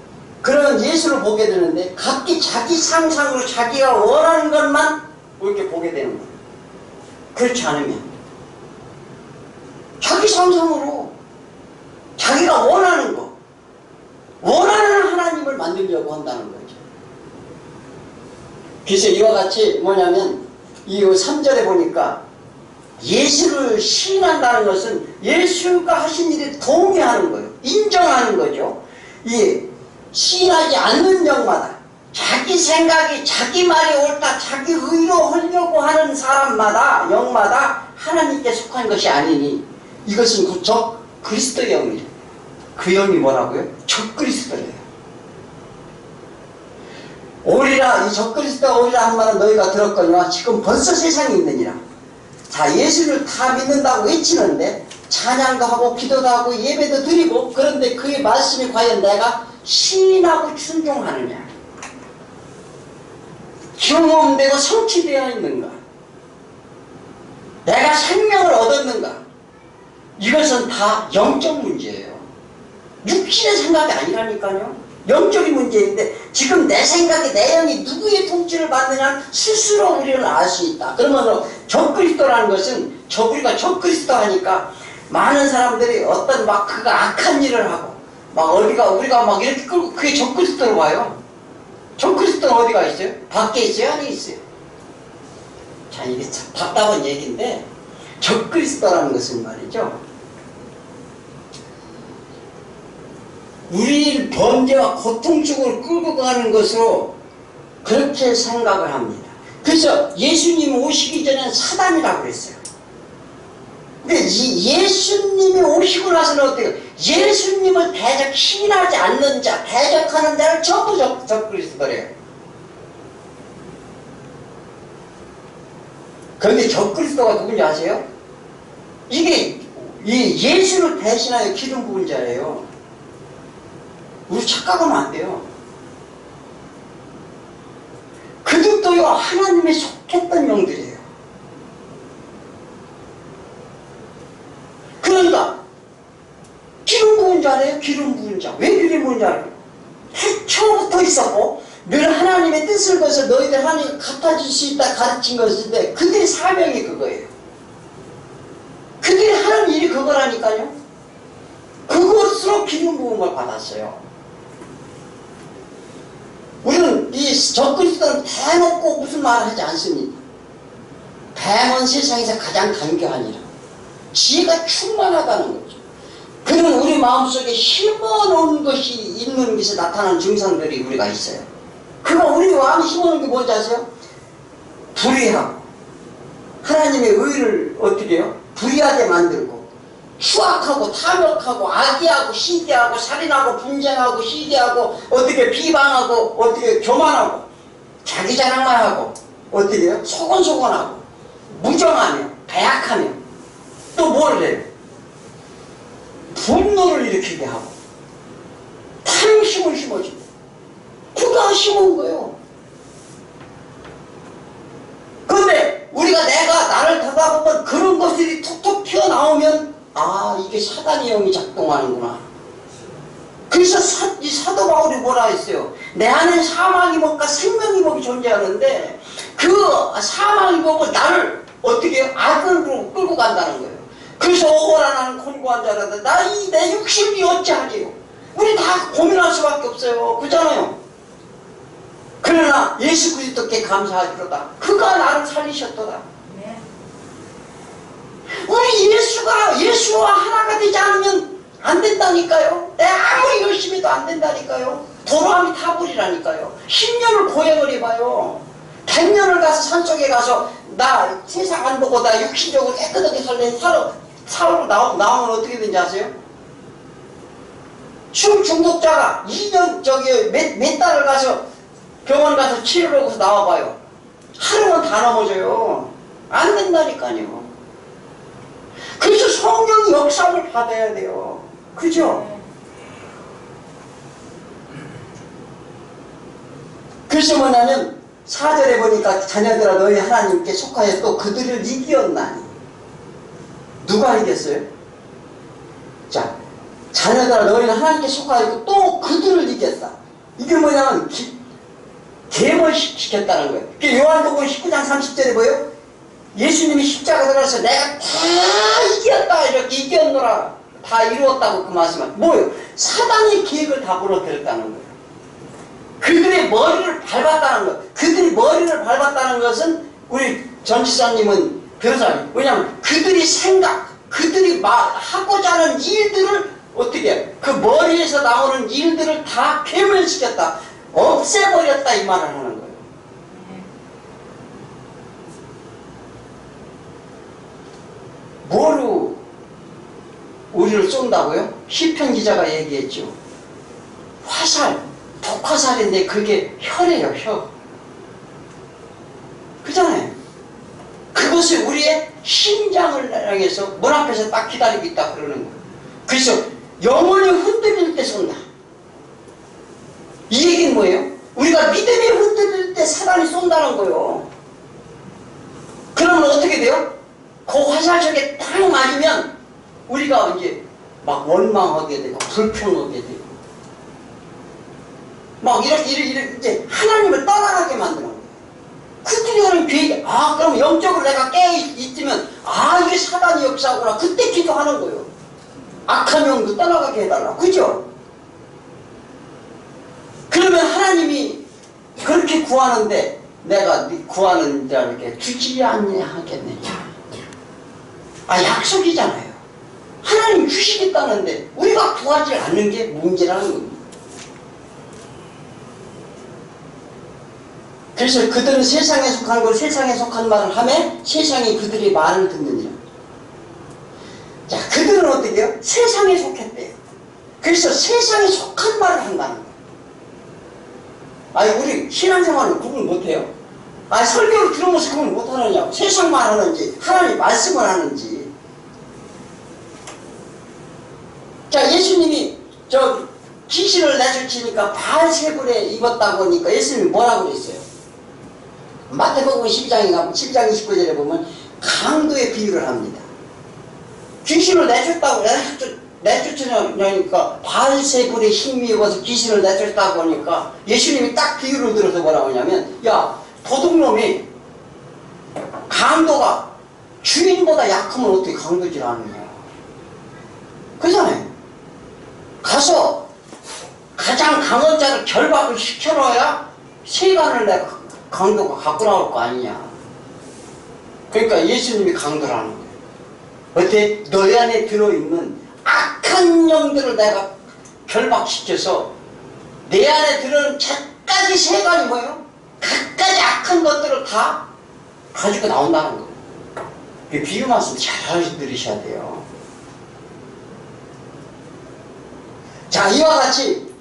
그러면 예수를 보게 되는데 각기 자기 상상으로 자기가 원하는 것만 이렇게 보게 되는 거예요. 그렇지 않으면 자기 상상으로 자기가 원하는 거, 원하는 하나님을 만들려고 한다는 거죠. 그래서 이와 같이 뭐냐면 이 3절에 보니까 예수를 시인한다는 것은 예수가 하신 일에 동의하는 거예요. 인정하는 거죠. 이 시인하지 않는 영마다 자기 생각이 자기 말이 옳다 자기 의로 하려고 하는 사람마다 영마다 하나님께 속한 것이 아니니 이것은 그 적 그리스도 영이에요. 그 영이 뭐라고요? 적 그리스도래요. 오리라 이 적 그리스도가 오리라 한 말은 너희가 들었거니와 지금 벌써 세상에 있느니라. 자, 예수를 다 믿는다고 외치는데 찬양도 하고 기도도 하고 예배도 드리고 그런데 그의 말씀이 과연 내가 시인하고 순종하느냐, 경험되고 성취되어 있는가, 내가 생명을 얻었는가, 이것은 다 영적 문제예요. 육신의 생각이 아니라니까요. 영적인 문제인데 지금 내 생각이 내 영이 누구의 통치를 받느냐는 스스로 우리를 알 수 있다. 그러면서 적그리스도라는 것은 우리가 적그리스도 하니까 많은 사람들이 어떤 막 그가 악한 일을 하고 막 우리가 막 이렇게 끌고 그게 적그리스도로 봐요. 적그리스도는 어디가 있어요? 밖에 있어요? 안에 있어요? 자, 이게 참 답답한 얘기인데 적그리스도라는 것은 말이죠, 우리를 범죄와 고통 쪽으로 끌고 가는 것으로 그렇게 생각을 합니다. 그래서 예수님 오시기 전엔 사단이라고 그랬어요. 근데 예수님이 오시고 나서는 어때요? 예수님을 시인하지 않는 자, 대적하는 자를 전부 적그리스도래요. 그런데 적그리스도가 누군지 아세요? 이게 이 예수를 대신하여 기름 부은 자예요. 우리 착각하면 안 돼요. 그들도요 하나님에 속했던 영들이에요. 그러니까 기름 부은 자래요. 기름 부은 자. 왜 기름 부은 자래요? 태초부터 있었고 늘 하나님의 뜻을 거서 너희들 하나님 같아질 수 있다 가르친 것인데 그들의 사명이 그거예요. 그들이 하는 일이 그거라니까요. 그것으로 기름 부음을 받았어요. 우리는 이 적그리스도는 대놓고 무슨 말을 하지 않습니다. 뱀은 세상에서 가장 간교하니라. 지혜가 충만하다는 거죠. 그는 우리 마음속에 심어놓은 것이 있는 것에 나타나는 증상들이 우리가 있어요. 그거 우리 마음에 심어놓은 게 뭔지 아세요? 불의하고 하나님의 의를 어떻게 해요? 불의하게 만들고 추악하고 탐욕하고 악의하고 시기하고 살인하고 분쟁하고 시기하고 어떻게 비방하고 어떻게 교만하고 자기 자랑만 하고 어떻게 해요? 소곤소곤하고 무정하며 배약하며 또 뭘 해요? 분노를 일으키게 하고 탐심을 심어주고 그가 심은 거예요. 그런데 우리가 내가 나를 다가보면 그런 것들이 툭툭 튀어나오면 아 이게 사단의 영이 작동하는구나. 그래서 이 사도 바울이 뭐라 했어요? 내 안에 사망의 법과 생명의 법이 존재하는데 그 사망의 법은 나를 어떻게 해요? 악으로 끌고 간다는 거예요. 그래서 오호라 나는 곤고한 자라다 나 이 내 육신이 어찌하리요. 우리 다 고민할 수밖에 없어요. 그렇잖아요. 그러나 예수 그리스도께 감사하리로다. 그가 나를 살리셨도다. 네. 우리 예수와 하나가 되지 않으면 안 된다니까요. 내 아무리 열심히 해도 안 된다니까요. 도로함이 타버리라니까요. 10년을 고행을 해봐요. 100년을 가서 산속에 가서 나 세상 안 보고 나 육신적으로 깨끗하게 살래 사로 나오면 어떻게 되는지 아세요? 술 중독자가 2년 몇 달을 가서 병원 가서 치료를 하고서 나와봐요. 하루는 다 넘어져요. 안 된다니까요. 그래서 성령의 역사를 받아야 돼요. 그죠? 그래서 뭐냐면 4절에 보니까 자녀들아 너희 하나님께 속하여 또 그들을 이기었나니. 누가 이겼어요? 자, 자녀들아 너희는 하나님께 속하여 또 그들을 이겼다. 이게 뭐냐면 계멸시켰다는 거예요. 요한복음 19장 30절에 뭐예요? 예수님이 십자가 들어가서 내가 다 이겼다 이렇게 이겼노라 다 이루었다고 그 말씀은 뭐예요? 사단의 계획을 다 무너뜨렸다는 거예요. 그들의 머리를 밟았다는 거예요. 그들이 머리를 밟았다는 것은 우리 전지사님은 변호사님 왜냐하면 그들이 생각 그들이 하고자 하는 일들을 어떻게 해요? 그 머리에서 나오는 일들을 다 괴멸시켰다 없애버렸다 이 말을 하는 거예요. 뭐로 우리를 쏜다고요? 시편 기자가 얘기했죠. 화살, 독화살인데 그게 혀래요, 혀. 그잖아요. 그것이 우리의 심장을 향해서 문 앞에서 딱 기다리고 있다 그러는 거예요. 그래서 영혼이 흔들릴 때 쏜다. 이 얘기는 뭐예요? 우리가 믿음이 흔들릴 때 사단이 쏜다는 거예요. 그러면 어떻게 돼요? 그 화살적에 딱 맞으면 우리가 이제 막 원망하게 되고 불평하게 되고 막 이렇게 이제 하나님을 떠나가게 만드는 거예요. 그들이 하는 계획이 그럼 영적으로 내가 깨있으면 이게 사단의 역사구나 그때 기도하는 거예요. 악한 영도 떠나가게 해달라. 그죠? 그러면 하나님이 그렇게 구하는데 내가 구하는 자에게 주지 않겠느냐. 약속이잖아요. 하나님 주시겠다는데 우리가 구하지 않는 게 문제라는 겁니다. 그래서 그들은 세상에 속한 걸 세상에 속한 말을 하며 세상이 그들의 말을 듣느니라. 자, 그들은 어떻게 해요? 세상에 속했대요. 그래서 세상에 속한 말을 한다는 거예요. 우리 신앙생활을 구분 못해요. 설교를 들으면서 구분 못하느냐고. 세상만 하는지 하나님 말씀을 하는지. 자, 예수님이 귀신을 내쫓으니까 바알세불에 입었다고 하니까 예수님이 뭐라고 그랬어요? 마태복음 12장 29절에 보면 강도의 비유를 합니다. 귀신을 내쫓다고 내쫓으니까 바알세불에 힘이 입어서 귀신을 내쫓다고 하니까 예수님이 딱 비유를 들어서 뭐라고 하냐면 도둑놈이 강도가 주인보다 약하면 어떻게 강도질 하느냐. 그잖아요. 가서 가장 강한 자를 결박을 시켜놓아야 세간을 내가 강도가 갖고 나올 거 아니냐. 그러니까 예수님이 강도라는 거예요. 어때? 너희 안에 들어있는 악한 영들을 내가 결박시켜서 내 안에 들어있는 갖가지 세간이 뭐예요? 갖가지 악한 것들을 다 가지고 나온다는 거예요. 비유 말씀 잘 들으셔야 돼요. 자, 이와 같이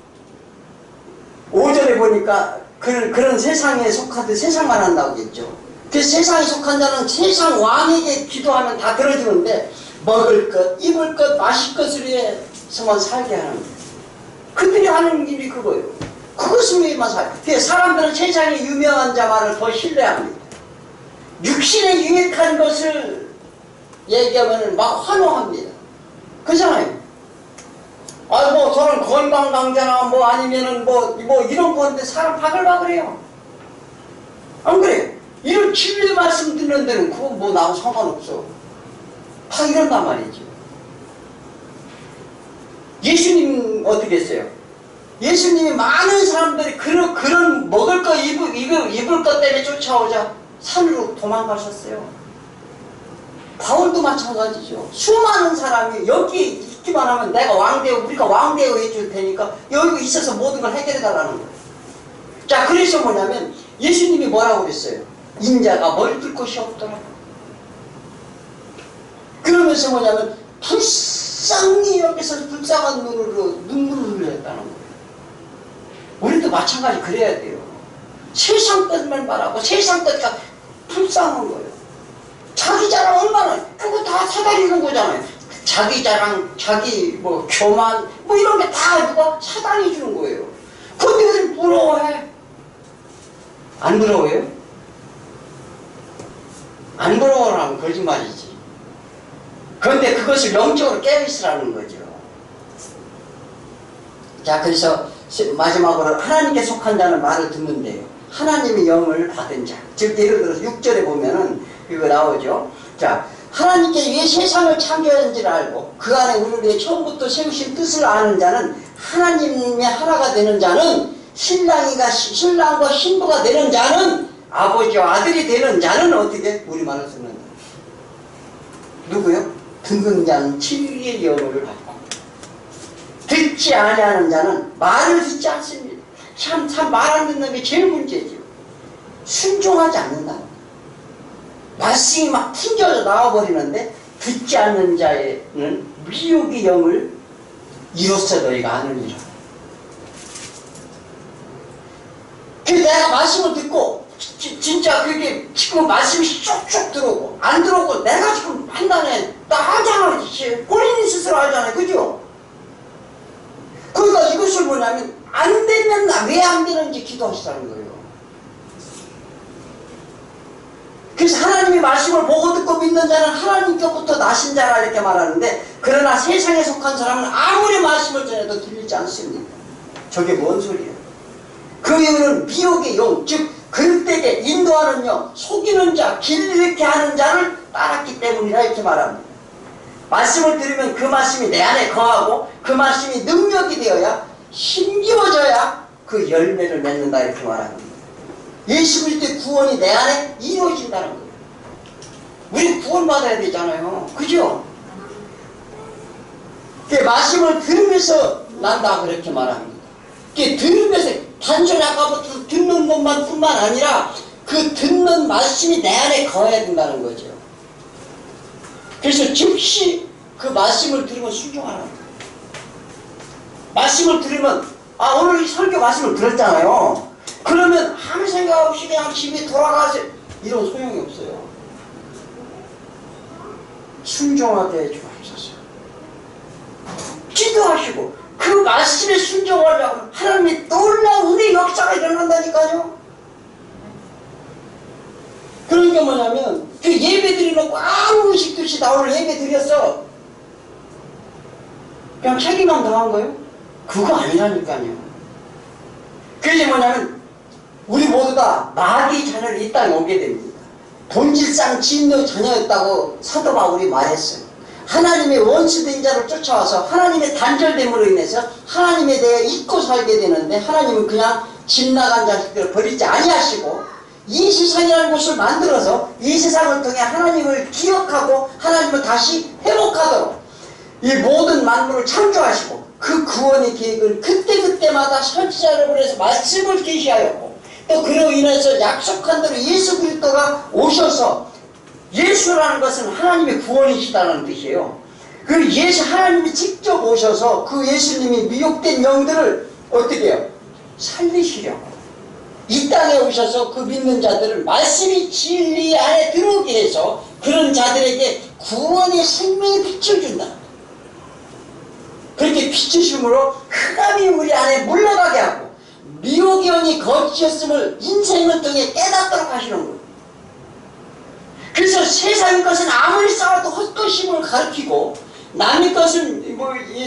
5절에 보니까 그런 세상에 속하듯 세상만 한다고 했죠. 그 세상에 속한 자는 세상 왕에게 기도하면 다 들어주는데 먹을 것, 입을 것, 마실 것을 위해서만 살게 하는 거예요. 그들이 하는 일이 그거예요. 그것을 위해만 살게. 그래서 사람들은 세상에 유명한 자만을 더 신뢰합니다. 육신에 유익한 것을 얘기하면 막 환호합니다. 그잖아요. 뭐 저는 건강 강자나 뭐 아니면은 뭐 이런 건데 사람 바글바글해요. 안 그래요? 이런 진리 말씀 듣는 데는 그거 뭐 나하고 상관없어. 다 이런단 말이죠. 예수님 어떻게 했어요? 예수님이 많은 사람들이 그런 먹을 거 입을 것 때문에 쫓아오자 산으로 도망가셨어요. 바울도 마찬가지죠. 수많은 사람이 여기 있기만 하면 우리가 왕되어 해줄 테니까 여기 있어서 모든 걸 해결해 달라는 거예요. 자, 그래서 뭐냐면 예수님이 뭐라고 그랬어요? 인자가 멀들 곳이 없더라. 그러면서 뭐냐면 불쌍히 여기서 불쌍한 눈으로 눈물을 흘렸다는 거예요. 우리도 마찬가지 그래야 돼요. 세상 것만 바라고 세상 것과 불쌍한 거예요. 자기 자랑 얼마나 그거 다 사다리는 거잖아요. 자기 자랑, 자기 교만 이런 게 다 누가 사다리 주는 거예요. 근데 왜 부러워해? 안 부러워요? 안 부러워라면 거짓말이지. 그런데 그것을 영적으로 깨어있으라는 거죠. 자, 그래서 마지막으로 하나님께 속한 자는 말을 듣는데요. 하나님의 영을 받은 자. 즉 예를 들어서 6절에 보면은 이거 나오죠. 자, 하나님께 왜 세상을 창조했는지를 알고 그 안에 우리를 위해 처음부터 세우신 뜻을 아는 자는 하나님의 하나가 되는 자는 신랑과 신부가 되는 자는 아버지와 아들이 되는 자는 어떻게? 우리말을 쓰는 누구요? 듣는 자는 진리의 영을 받고 듣지 아니하는 자는 말을 듣지 않습니다. 참 말 안 듣는 게 제일 문제죠. 순종하지 않는다. 말씀이 막 튕겨져 나와버리는데 듣지 않는 자에는 미혹의 영을 이로써 너희가 아느니라. 그래서 내가 말씀을 듣고 진짜 그게 지금 말씀이 쏙쏙 들어오고 안 들어오고 내가 지금 판단해. 나 하잖아. 본인이 스스로 하잖아요. 그죠? 그러니까 이것을 뭐냐면 안 되면 왜 안 되는지 기도하시라는 거예요. 그래서 하나님의 말씀을 보고 듣고 믿는 자는 하나님께부터 나신 자라 이렇게 말하는데 그러나 세상에 속한 사람은 아무리 말씀을 전해도 들리지 않습니다. 저게 뭔 소리예요? 그 이유는 미혹의 영, 즉 그릇되게 인도하는 영, 속이는 자, 길 잃게 하는 자를 따랐기 때문이라 이렇게 말합니다. 말씀을 들으면 그 말씀이 내 안에 거하고 그 말씀이 능력이 되어야 힘기워져야 그 열매를 맺는다 이렇게 말합니다. 예수 그리스도의 구원이 내 안에 이루어진다는 거예요. 우리 구원받아야 되잖아요. 그죠? 그 말씀을 들으면서 난다 그렇게 말합니다. 그 들으면서 단순히 아까부터 듣는 것만 뿐만 아니라 그 듣는 말씀이 내 안에 거해야 된다는 거죠. 그래서 즉시 그 말씀을 들으면 순종하라는 거예요. 말씀을 들으면 오늘 이 설교 말씀을 들었잖아요. 그러면 아무 생각 없이 그냥 집에 돌아가서 이런 소용이 없어요. 순종하게 해주옵소서. 기도하시고 그 말씀에 순종하려고 하나님이 놀라운 은혜의 역사가 일어난다니까요. 그러니까 뭐냐면 그 예배 드리놓고 아무 의식도 없이 나 오늘 예배 드렸어. 그냥 책임만 당한 거예요? 그거 아니라니까요. 그게 뭐냐면 우리 모두 다 마귀 자녀를 이 땅에 오게 됩니다. 본질상 진노의 자녀였다고 사도 바울이 말했어요. 하나님의 원수된 자를 쫓아와서 하나님의 단절됨으로 인해서 하나님에 대해 잊고 살게 되는데 하나님은 그냥 집 나간 자식들을 버리지 아니하시고 이 세상이라는 곳을 만들어서 이 세상을 통해 하나님을 기억하고 하나님을 다시 회복하도록 이 모든 만물을 창조하시고 그 구원의 계획을 그때그때마다 설치하려고 해서 말씀을 계시하였고 또 그로 인해서 약속한 대로 예수 그리스도가 오셔서 예수라는 것은 하나님의 구원이시다는 뜻이에요. 그 예수 하나님이 직접 오셔서 그 예수님이 미혹된 영들을 어떻게 해요? 살리시려고 이 땅에 오셔서 그 믿는 자들을 말씀이 진리 안에 들어오게 해서 그런 자들에게 구원의 생명의 빛을 준다. 그렇게 비추심으로 흑암이 우리 안에 물러가게 하고 미혹의 영이 거짓이었음을 인생을 통해 깨닫도록 하시는 거예요. 그래서 세상의 것은 아무리 싸워도 헛것임을 가르치고 남의 것은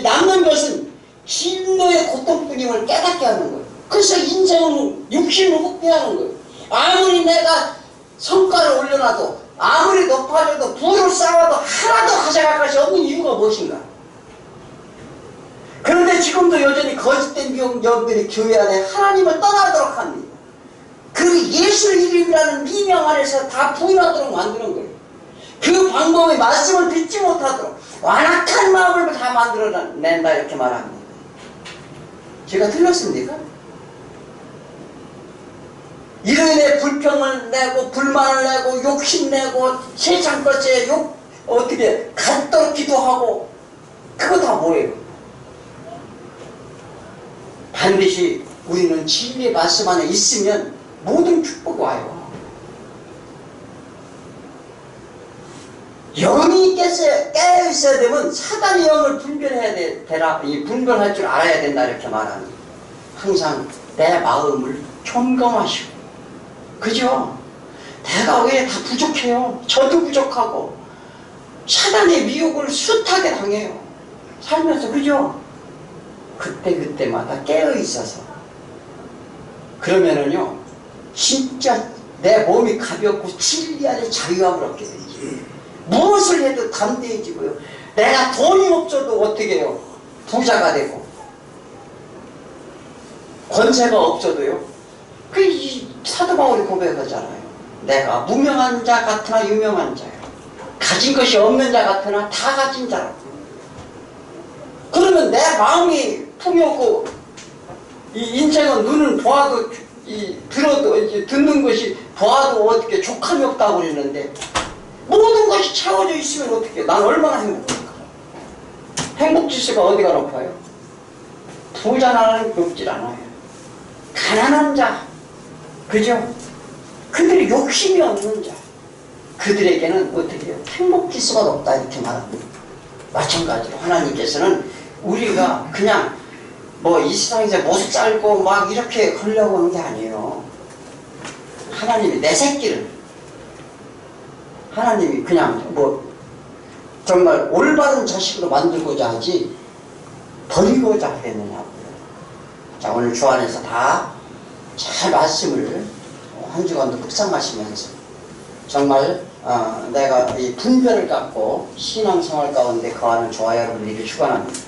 남는 것은 진노의 고통뿐임을 깨닫게 하는 거예요. 그래서 인생은 육신을 확대하는 거예요. 아무리 내가 성과를 올려놔도 아무리 높아져도 부를 쌓아도 하나도 가져갈 것이 없는 이유가 무엇인가? 그런데 지금도 여전히 거짓된 영들이 교회 안에 하나님을 떠나도록 합니다. 그 예수 이름이라는 미명 안에서 다 부인하도록 만드는 거예요. 그 방법의 말씀을 듣지 못하도록 완악한 마음을 다 만들어낸다 이렇게 말합니다. 제가 틀렸습니까? 이로 인해 불평을 내고 불만을 내고 욕심내고 세상 것에 어떻게 갖도록 기도하고 그거 다 뭐예요? 반드시 우리는 진리의 말씀 안에 있으면 모든 축복이 와요. 영이 깨어있어야 되면 사단의 영을 분별할 줄 알아야 된다 이렇게 말합니다. 항상 내 마음을 점검하시고 그죠? 내가 왜 다 부족해요? 저도 부족하고 사단의 미혹을 숱하게 당해요. 살면서 그죠? 그때마다 깨어있어서 그러면은요 진짜 내 몸이 가볍고 진리 안에 자유함을 얻게 되지. 무엇을 해도 담대해지고요. 내가 돈이 없어도 어떻게 해요? 부자가 되고 권세가 없어도요. 그 사도 바울이 고백하잖아요. 내가 무명한 자 같으나 유명한 자야. 가진 것이 없는 자 같으나 다 가진 자라고. 그러면 내 마음이 품이 없고 이 인생은 눈은 보아도 들어도 이제 듣는 것이 보아도 어떻게 족함이 없다고 그러는데 모든 것이 채워져 있으면 어떻게 난 얼마나 행복할까? 행복지수가 어디가 높아요? 부자나는 높질 않아요. 가난한 자 그죠? 그들이 욕심이 없는 자 그들에게는 어떻게 해요? 행복지수가 높다 이렇게 말합니다. 마찬가지로 하나님께서는 우리가 그냥 이 세상에서 못을 짧고 막 이렇게 걸려고 하는 게 아니에요. 하나님이 내 새끼를 하나님이 그냥 정말 올바른 자식으로 만들고자 하지 버리고자 하겠느냐고요. 자, 오늘 주 안에서 다 잘 말씀을 한 주간도 묵상하시면서 정말 내가 이 분별을 갖고 신앙생활 가운데 거하는 저와 여러분들에게 축원합니다.